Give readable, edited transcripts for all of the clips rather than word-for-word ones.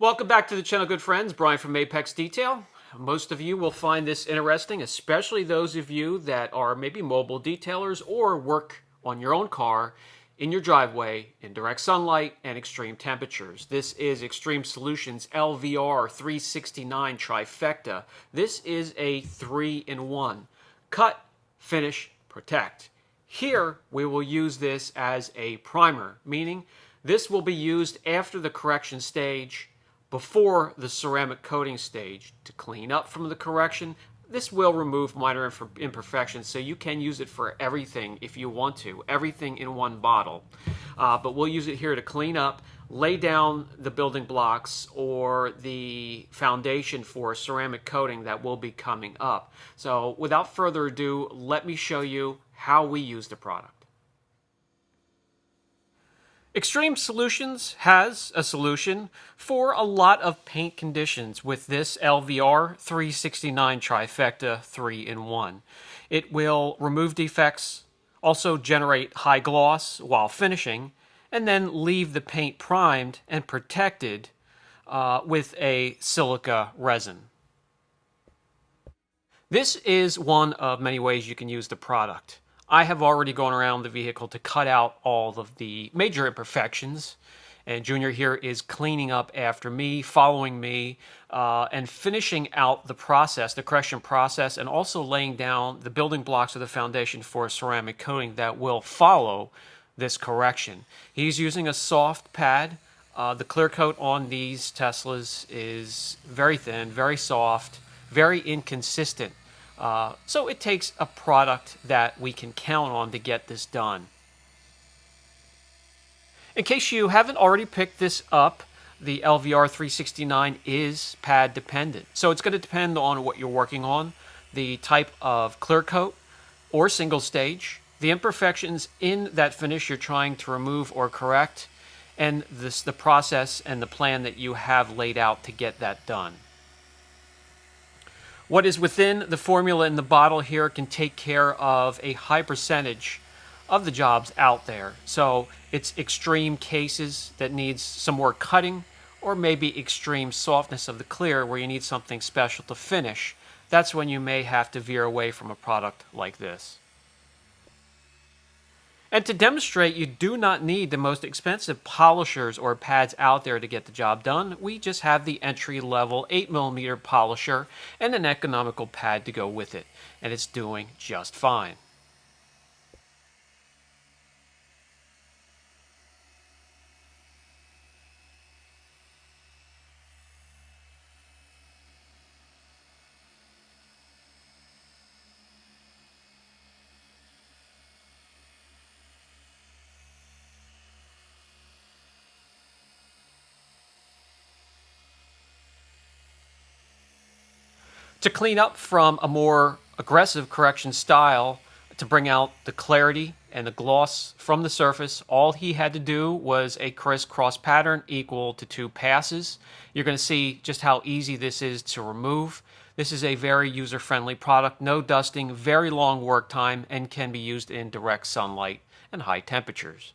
Welcome back to the channel, good friends. Brian from Apex Detail. Most of you will find this interesting, especially those of you that are maybe mobile detailers or work on your own car in your driveway in direct sunlight and extreme temperatures. This is Xtreme Solutions LVR 369 Trifecta. This is a 3-in-1. Cut, finish, protect. Here we will use this as a primer, meaning this will be used after the correction stage, before the ceramic coating stage, to clean up from the correction. This will remove minor imperfections, so you can use it for everything if you want to, everything in one bottle. But we'll use it here to clean up, lay down the building blocks or the foundation for ceramic coating that will be coming up. So without further ado, let me show you how we use the product. Xtreme Solutions has a solution for a lot of paint conditions with this LVR 369 Trifecta 3-in-1. It will remove defects, also generate high gloss while finishing, and then leave the paint primed and protected with a silica resin. This is one of many ways you can use the product. I have already gone around the vehicle to cut out all of the major imperfections, and Junior here is cleaning up after me, following me, and finishing out the process, the correction process, and also laying down the building blocks of the foundation for a ceramic coating that will follow this correction. He's using a soft pad. The clear coat on these Teslas is very thin, very soft, very inconsistent. So it takes a product that we can count on to get this done. In case you haven't already picked this up, the LVR 369 is pad dependent. So it's going to depend on what you're working on, the type of clear coat or single stage, the imperfections in that finish you're trying to remove or correct, and the process and the plan that you have laid out to get that done. What is within the formula in the bottle here can take care of a high percentage of the jobs out there. So it's extreme cases that needs some more cutting, or maybe extreme softness of the clear where you need something special to finish. That's when you may have to veer away from a product like this. And to demonstrate, you do not need the most expensive polishers or pads out there to get the job done. We just have the entry-level 8mm polisher and an economical pad to go with it, and it's doing just fine. To clean up from a more aggressive correction style, to bring out the clarity and the gloss from the surface, all he had to do was a crisscross pattern equal to 2 passes. You're going to see just how easy this is to remove. This is a very user-friendly product, no dusting, very long work time, and can be used in direct sunlight and high temperatures.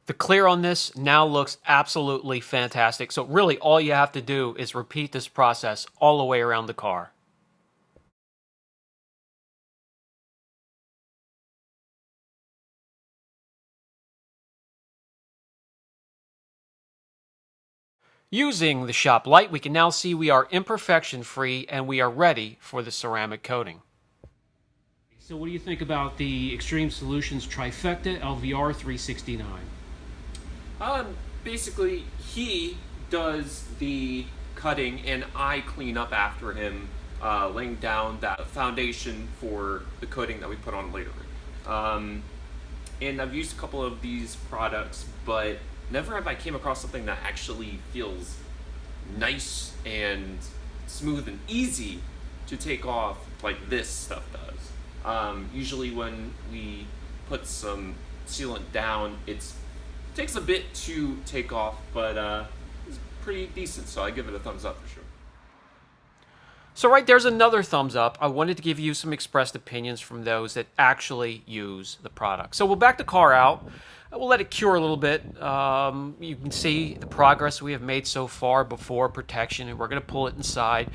The clear on this now looks absolutely fantastic. So really all you have to do is repeat this process all the way around the car. Using the shop light, we can now see we are imperfection free and we are ready for the ceramic coating. So what do you think about the Xtreme Solutions Trifecta LVR 369? Basically, he does the cutting and I clean up after him, laying down that foundation for the coating that we put on later. And I've used a couple of these products, but never have I came across something that actually feels nice and smooth and easy to take off like this stuff does. Usually when we put some sealant down, it's Takes a bit to take off, but it's pretty decent, so I give it a thumbs up for sure. So right there's another thumbs up. I wanted to give you some expressed opinions from those that actually use the product. So we'll back the car out. We'll let it cure a little bit. You can see the progress we have made so far before protection, and we're going to pull it inside.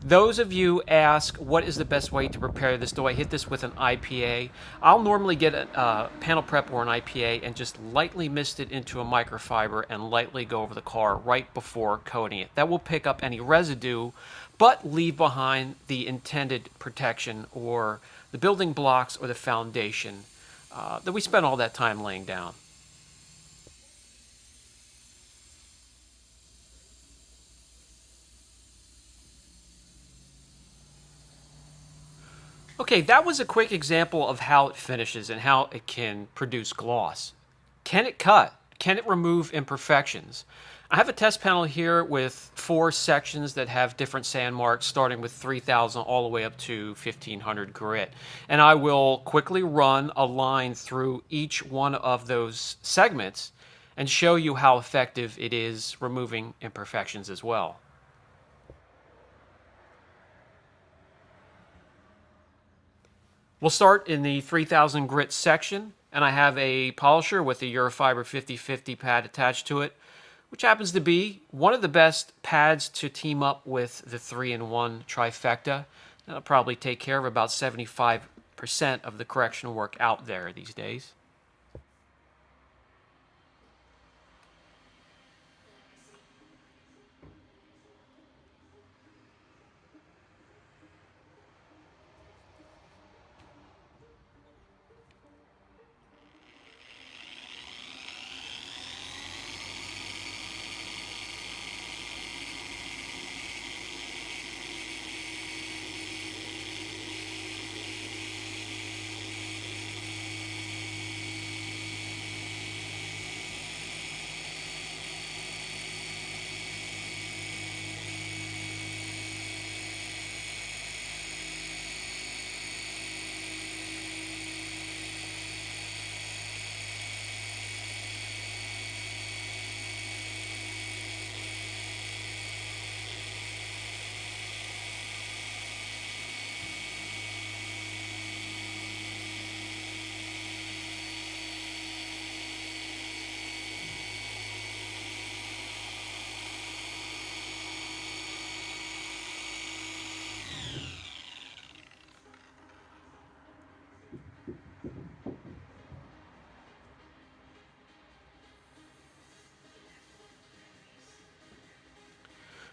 Those of you ask, what is the best way to prepare this? Do I hit this with an IPA? I'll normally get a panel prep or an IPA and just lightly mist it into a microfiber and lightly go over the car right before coating it. That will pick up any residue, but leave behind the intended protection or the building blocks or the foundation that we spent all that time laying down. Okay, that was a quick example of how it finishes and how it can produce gloss. Can it cut? Can it remove imperfections? I have a test panel here with 4 sections that have different sand marks starting with 3000 all the way up to 1500 grit. And I will quickly run a line through each one of those segments and show you how effective it is removing imperfections as well. We'll start in the 3000 grit section, and I have a polisher with a Eurofiber 50/50 pad attached to it, which happens to be one of the best pads to team up with the 3-in-1 Trifecta. That'll probably take care of about 75% of the correction work out there these days.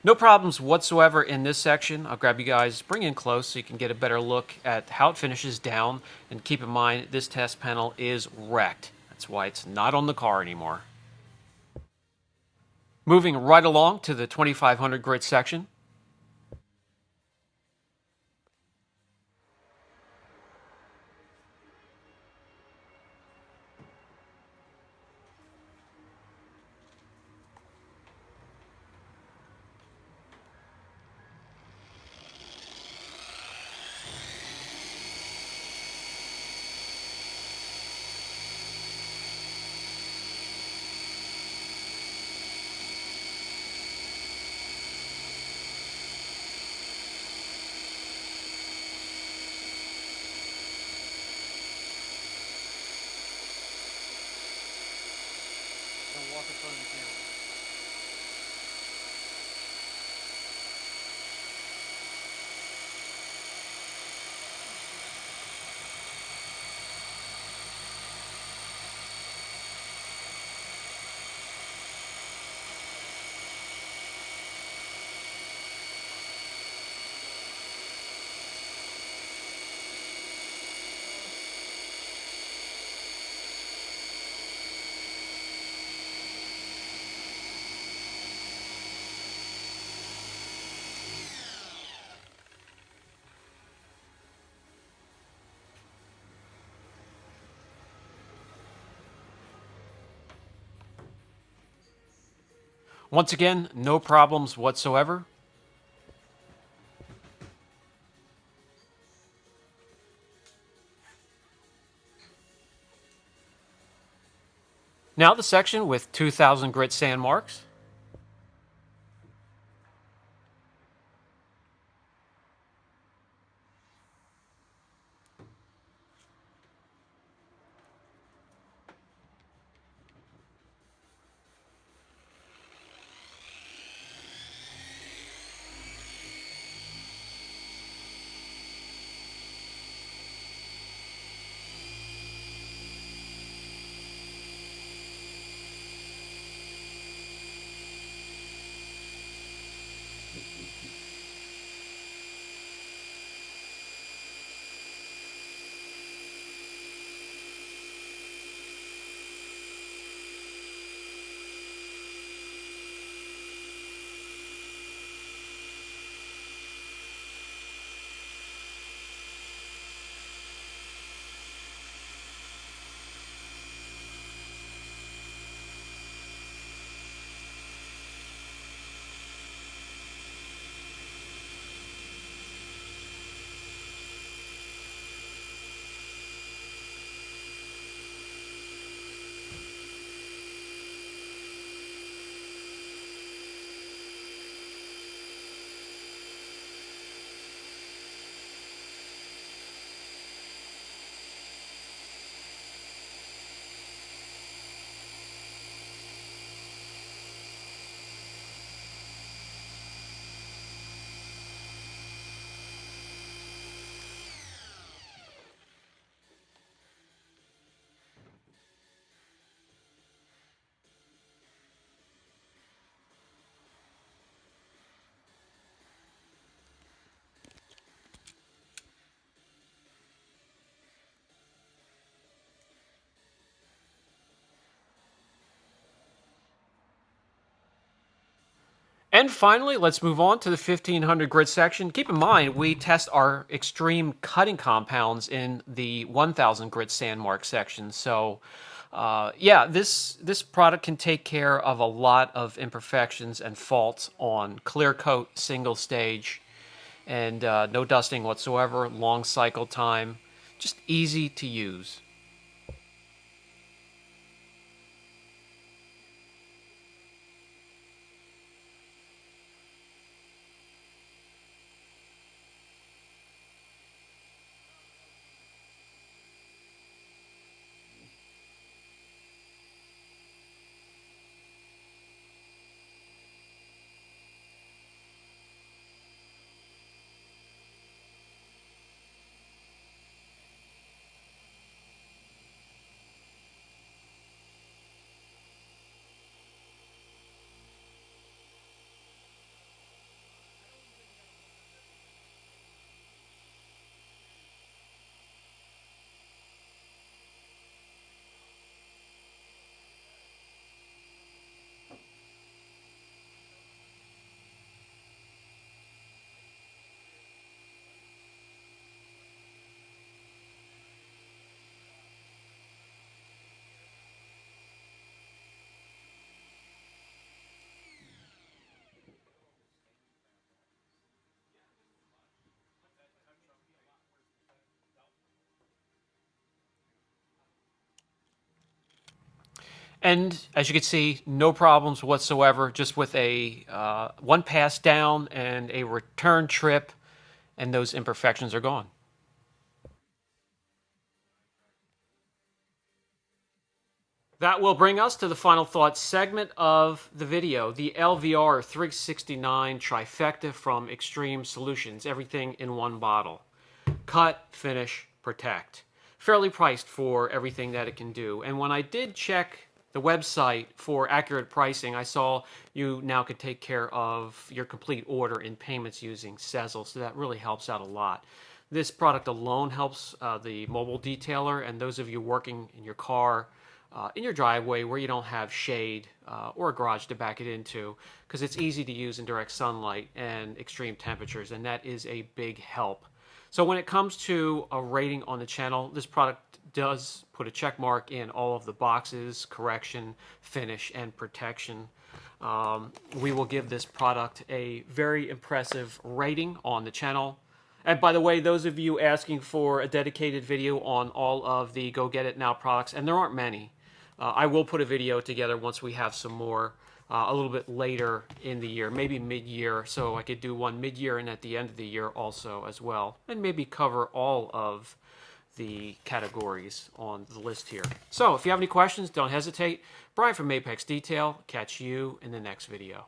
No problems whatsoever in this section. I'll grab you guys, bring in close so you can get a better look at how it finishes down. And keep in mind, this test panel is wrecked. That's why it's not on the car anymore. Moving right along to the 2500 grit section. Walk in front of the camera. Once again, no problems whatsoever. Now the section with 2000 grit sand marks. And finally, let's move on to the 1500 grit section. Keep in mind, we test our extreme cutting compounds in the 1000 grit sand mark section. So, yeah, this product can take care of a lot of imperfections and faults on clear coat, single stage, and no dusting whatsoever, long cycle time, just easy to use. And as you can see, no problems whatsoever, just with a one pass down and a return trip, and those imperfections are gone. That will bring us to the final thoughts segment of the video, the LVR 369 Trifecta from Xtreme Solutions, everything in one bottle. Cut, finish, protect. Fairly priced for everything that it can do. And when I did check the website for accurate pricing, I saw you now could take care of your complete order in payments using Sezzle, so that really helps out a lot. This product alone helps the mobile detailer and those of you working in your car, in your driveway where you don't have shade or a garage to back it into, because it's easy to use in direct sunlight and extreme temperatures, and that is a big help. So when it comes to a rating on the channel, this product does put a check mark in all of the boxes: correction, finish, and protection. We will give this product a very impressive rating on the channel. And by the way, those of you asking for a dedicated video on all of the Go Get It Now products, and there aren't many, I will put a video together once we have some more a little bit later in the year, maybe mid-year, so I could do one mid-year and at the end of the year also as well, and maybe cover all of the categories on the list here. So if you have any questions, don't hesitate. Brian from Apex Detail. Catch you in the next video.